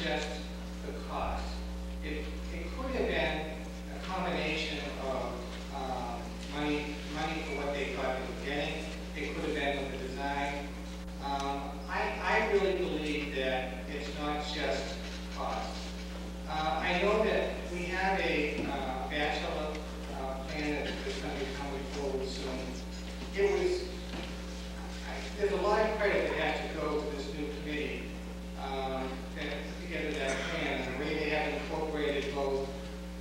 just the cost. It could have been a combination of money for what they thought they were getting. It could have been with the design. I really believe that it's not just cost. I know that we have a bachelor plan that is going to be coming forward soon. There's a lot of credit that has to go to this new committee that put together that plan, and the way they have incorporated both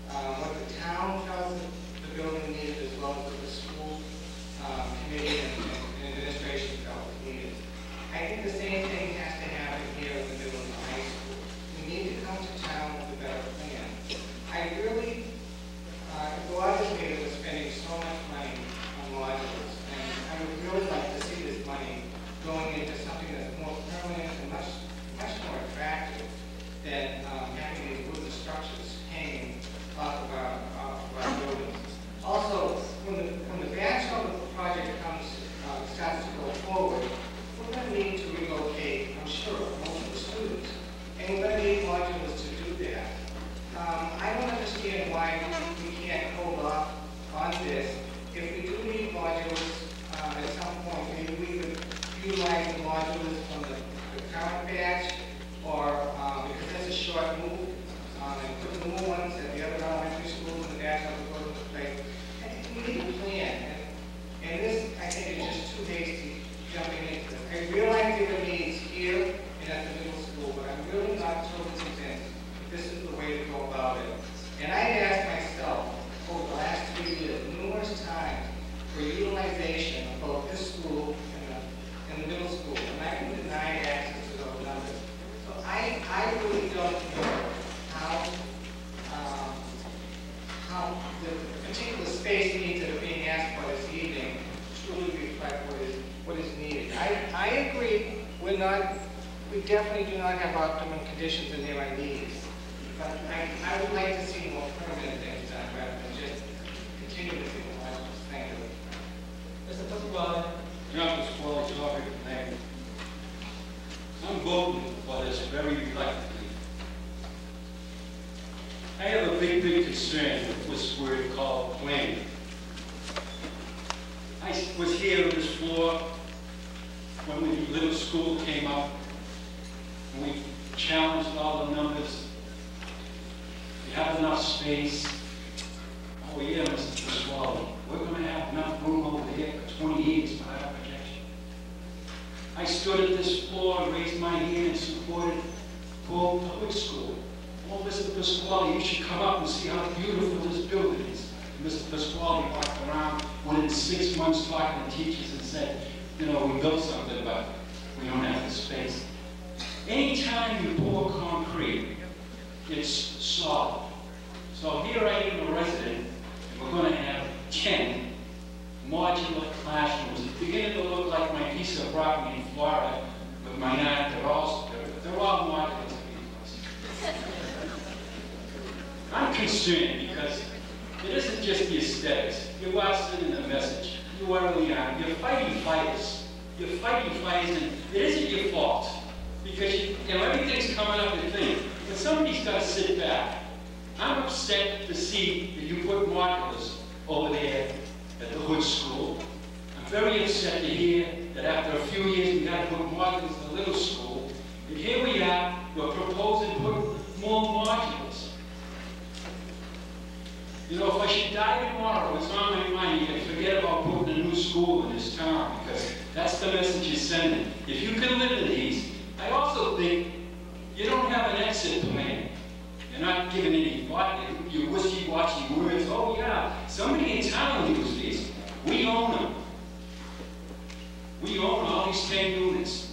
what the town tells the building needs as well as what the school committee and administration felt needed. I think the same thing has to happen here in the middle of the high school. We need to come to town with a better plan. I really, logically, was spending so much money on modulars, and I would really like to see this money going into something that's more permanent and much more attractive than having these wooden structures hanging off of our buildings. Also, when the batch of the project starts to go forward, we're going to need to relocate, I'm sure, most of the students. And we're going to need modulars to do that. I don't understand why we can't hold off on this. If we do need modulars at some point, maybe we could utilize the modulars from the current batch, or because that's a short move, and put the new ones at the other elementary schools in the batch of the place. I think we need a plan. And this, I think, is just too hasty jumping into it. I realize there are needs here and at the middle school, but I'm really not totally convinced this is the way to go about it. And I asked myself over the last 3 years, numerous times, for utilization of both this school and the middle school, and I can deny access to those numbers. So I really don't know how the particular space needs that are being asked for this evening truly reflect what is needed. I agree, we definitely do not have optimum conditions and there are needs. But I would like to see more permanent things done rather than just continue to do what thank you. Mr. Pasquale. John Pasquale, sorry, thank you. I'm voting for this very reluctantly. I have a big concern with this word called planning. I was here on this floor when the little school came up, and we challenged all the numbers. We have enough space. Oh yeah, Mr. Pasquale, we're going to have enough room over here for 20 years by our projection. I stood at this floor and raised my hand and supported Paul Public School. Oh, Mr. Pasquale, you should come up and see how beautiful this building is. And Mr. Pasquale walked around within 6 months talking to teachers and said, you know, we built something, but we don't have the space. Anytime you pour concrete, it's solid. So here I am, a resident, and we're going to have 10 modular classrooms. It's beginning to look like my piece of property in Florida with my aunt. They're all modular. I'm concerned because it isn't just the aesthetics. You're watching in the message. You really are. You're fighting fighters. You're fighting fighters, and it isn't your fault. Because everything's coming up and things. But somebody's got to sit back. I'm upset to see that you put modulars over there at the Hood School. I'm very upset to hear that after a few years we got to put modulars in the little school. And here we are, we're proposing to put more modulars. You know, if I should die tomorrow, it's on my mind, you can forget about putting a new school in this town, because that's the message you're sending. If you can live in these, I also think you don't have an exit plan. You're not giving any thought, you wishy-washy words. Oh yeah, somebody in town uses these. We own them. We own all these 10 units.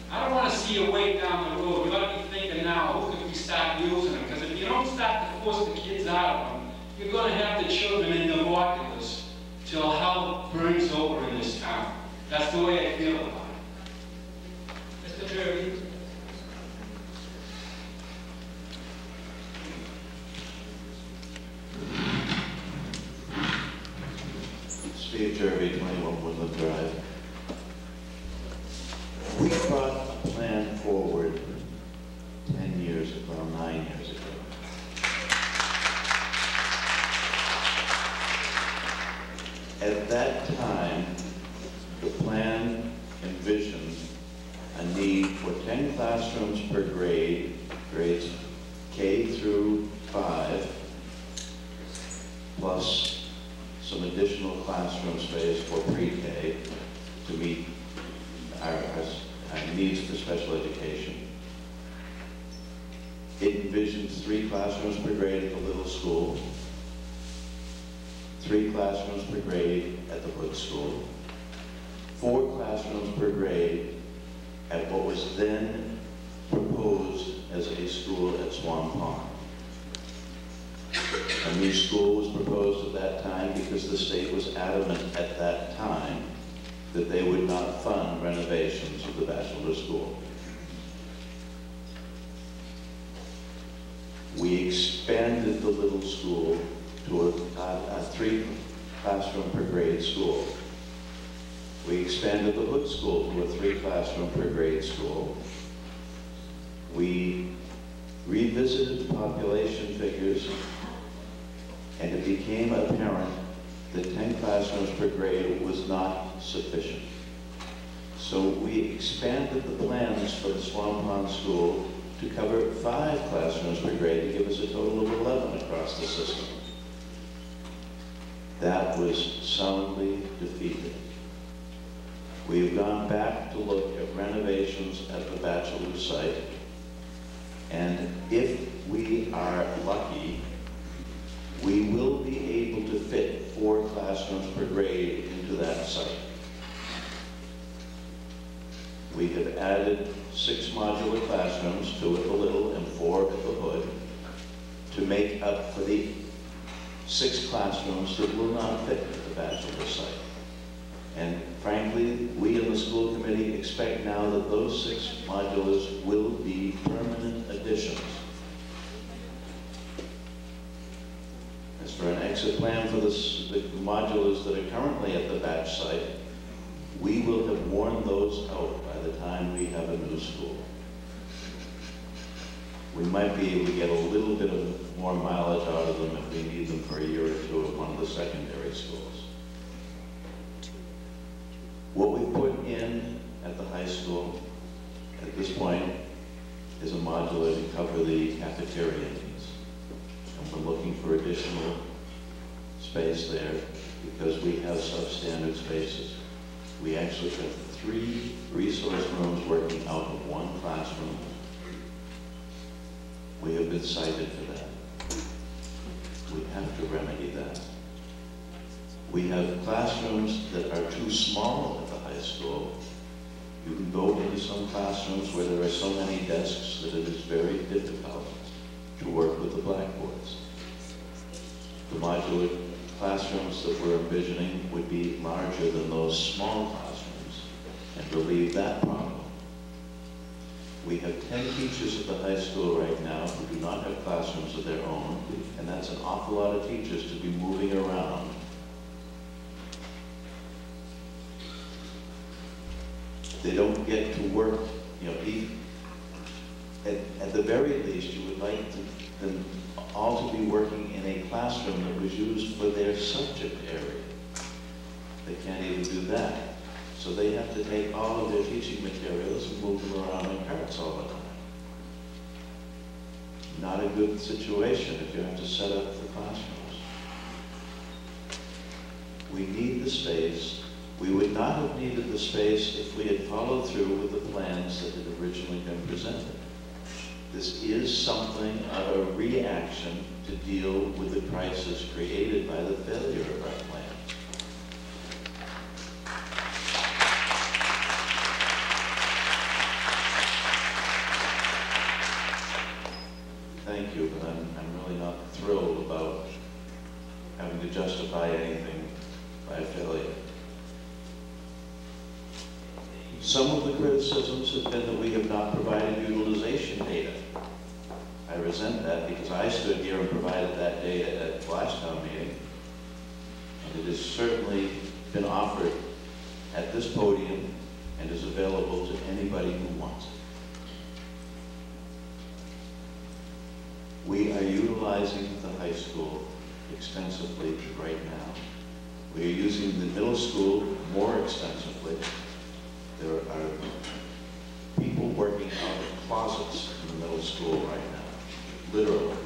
I don't want to see you way down the road. You ought to be thinking now, who could we start using them? Because if you don't start to force the kids out of them, you're going to have the children in the modulars till hell burns over in this town. That's the way I feel about it. Mr. Jerry. Steve Jervy, 21 Woodland Drive. We brought a plan forward classrooms per grade, grades K through 5, plus some additional classroom space for pre-K to meet our needs for special education. It envisions 3 classrooms per grade at the little school, 3 classrooms per grade at the Hood School, 4 classrooms per grade at what was then proposed as a school at Swan Pond. A new school was proposed at that time because the state was adamant at that time that they would not fund renovations of the Batchelor School. We expanded the little school to a 3 classroom per grade school. We expanded the Hood School to a 3 classroom per grade school. We revisited the population figures, and it became apparent that 10 classrooms per grade was not sufficient. So we expanded the plans for the Swan Pond School to cover 5 classrooms per grade to give us a total of 11 across the system. That was soundly defeated. We've gone back to look at renovations at the Batchelor site, and if we are lucky, we will be able to fit 4 classrooms per grade into that site. We have added 6 modular classrooms, 2 at the Little and 4 at the Hood, to make up for the 6 classrooms that will not fit at the Batchelor site. And frankly, we in the school committee expect now that those 6 modulars will be permanent additions. As for an exit plan for the modulars that are currently at the Batch site, we will have worn those out by the time we have a new school. We might be able to get a little bit of more mileage out of them if we need them for a year or 2 at one of the secondary schools. What we put in at the high school at this point is a modular to cover the cafeteria needs. And we're looking for additional space there because we have substandard spaces. We actually have 3 resource rooms working out of 1 classroom. We have been cited for that. We have to remedy that. We have classrooms that are too small at the high school. You can go into some classrooms where there are so many desks that it is very difficult to work with the blackboards. The modular classrooms that we're envisioning would be larger than those small classrooms and relieve that problem. We have 10 teachers at the high school right now who do not have classrooms of their own, and that's an awful lot of teachers to be moving around. They don't get to work, you know, at the very least, you would like them all to be working in a classroom that was used for their subject area. They can't even do that. So they have to take all of their teaching materials and move them around in carts all the time. Not a good situation if you have to set up the classrooms. We need the space. We would not have needed the space if we had followed through with the plans that had originally been presented. This is something of a reaction to deal with the crisis created by the failure of our plan. Thank you, but I'm really not thrilled about having to justify anything by failure. Some of the criticisms have been that we have not provided utilization data. I resent that because I stood here and provided that data at the last town meeting, and it has certainly been offered at this podium and is available to anybody who wants it. We are utilizing the high school extensively right now. We are using the middle school more extensively. There are people working out of closets in the middle school right now, literally,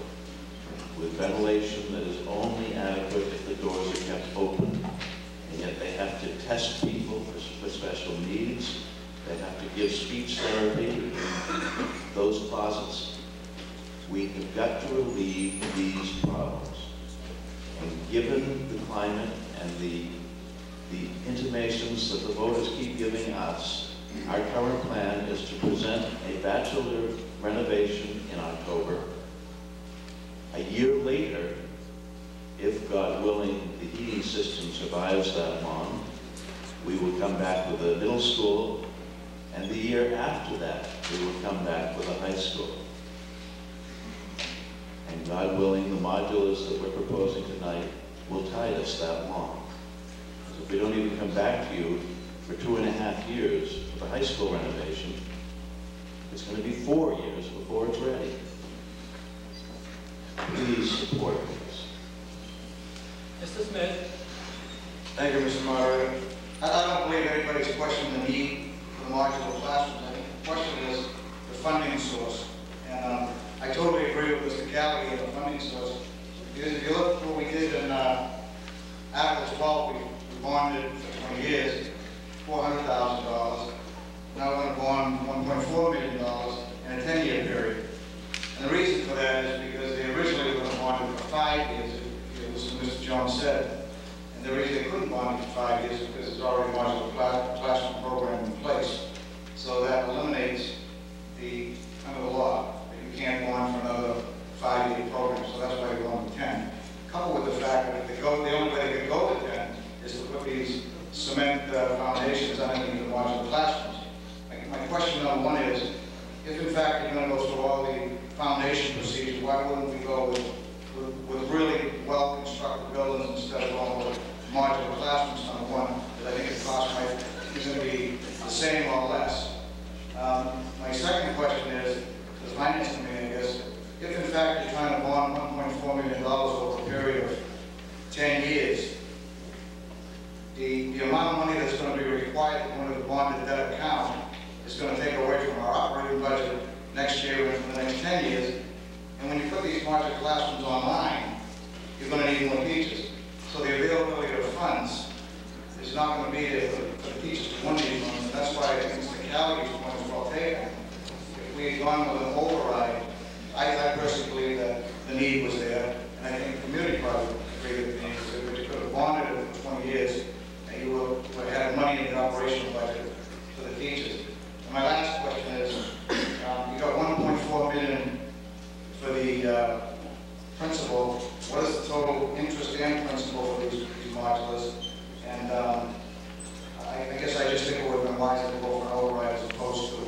with ventilation that is only adequate if the doors are kept open, and yet they have to test people for special needs. They have to give speech therapy in those closets. We have got to relieve these problems. And given the climate and the intimations that the voters keep giving us, our current plan is to present a bachelor renovation in October. A year later, if God willing, the heating system survives that long, we will come back with a middle school, and the year after that, we will come back with a high school. And God willing, the modulars that we're proposing tonight will tide us that long. So if we don't even come back to you for 2.5 years for the high school renovation, it's going to be 4 years before it's ready. Please support this. Mr. Smith? Thank you, Mr. Moderator. I don't believe anybody's questioning the need for the modular classrooms. I think the question is the funding source. And I totally agree with Mr. Gallagher, the funding source. Because if you look at what we did in Article 12, we bonded for 20 years, $400,000. Now we're going to bond $1.4 million in a 10-year period. And the reason for that is because they originally were going to bond it for 5 years, as Mr. Jones said. And the reason they couldn't bond it for 5 years is because there's already a modular classroom program in place. So that eliminates under the law, that you can't bond for another 5-year program. So that's why we're going to 10. Coupled with the fact that if they go, the only way they could go to 10 is to put these cement foundations underneath the modular classrooms. My question number one is, if in fact you're going to go through all the foundation procedures, why wouldn't we go with really well-constructed buildings instead of going with modular classrooms, number one? Because I think the cost is going to be the same or less. My second question is, the finance committee, I guess, if in fact you're trying to bond $1.4 million over a period of 10 years, the amount of money that's going to be required to go into the bonded debt account is going to take away from our operating budget next year and for the next 10 years. And when you put these modular classrooms online, you're going to need more teachers. So the availability of funds is not going to be there for the teachers to want these funds. And that's why I think Mr. Gallagher's point is well taken. If we had gone with an override, I personally believe that the need was there. And I think the community probably agreed with the need was there, but you could have bonded it for 20 years and you would have had money in the operational budget for the teachers. And my last question is, you got $1.4 million for the principal. What is the total interest and principal for these modulars? And I guess I just think it would have been wiser to go for an override as opposed to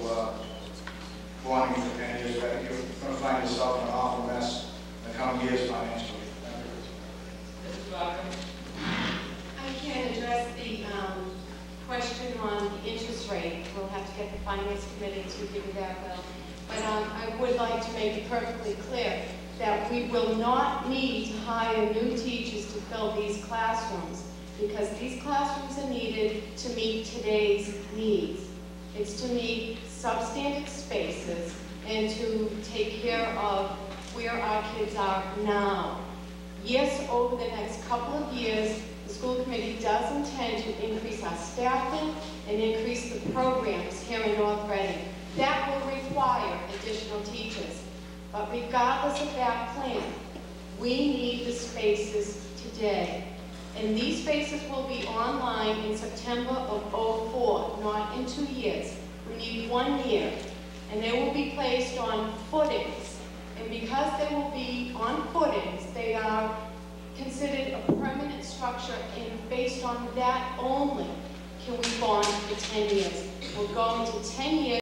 bonding for 10 years. But you're going to find yourself in an awful mess in the coming years financially. Thank you. Mrs. Rockman? I can address the question on the interest rate. We'll have to get the Finance Committee to figure that out. But I would like to make it perfectly clear that we will not need to hire new teachers to fill these classrooms, because these classrooms are needed to meet today's needs. It's to meet substandard spaces and to take care of where our kids are now. Yes, over the next couple of years, the school committee does intend to increase our staffing and increase the programs here in North Reading. That will require additional teachers. But regardless of that plan, we need the spaces today. And these spaces will be online in September of '04, not in 2 years. We need 1 year. And they will be placed on footings. And because they will be on footings, they are considered a permanent structure, and based on that only can we bond for 10 years. We're going to 10 years.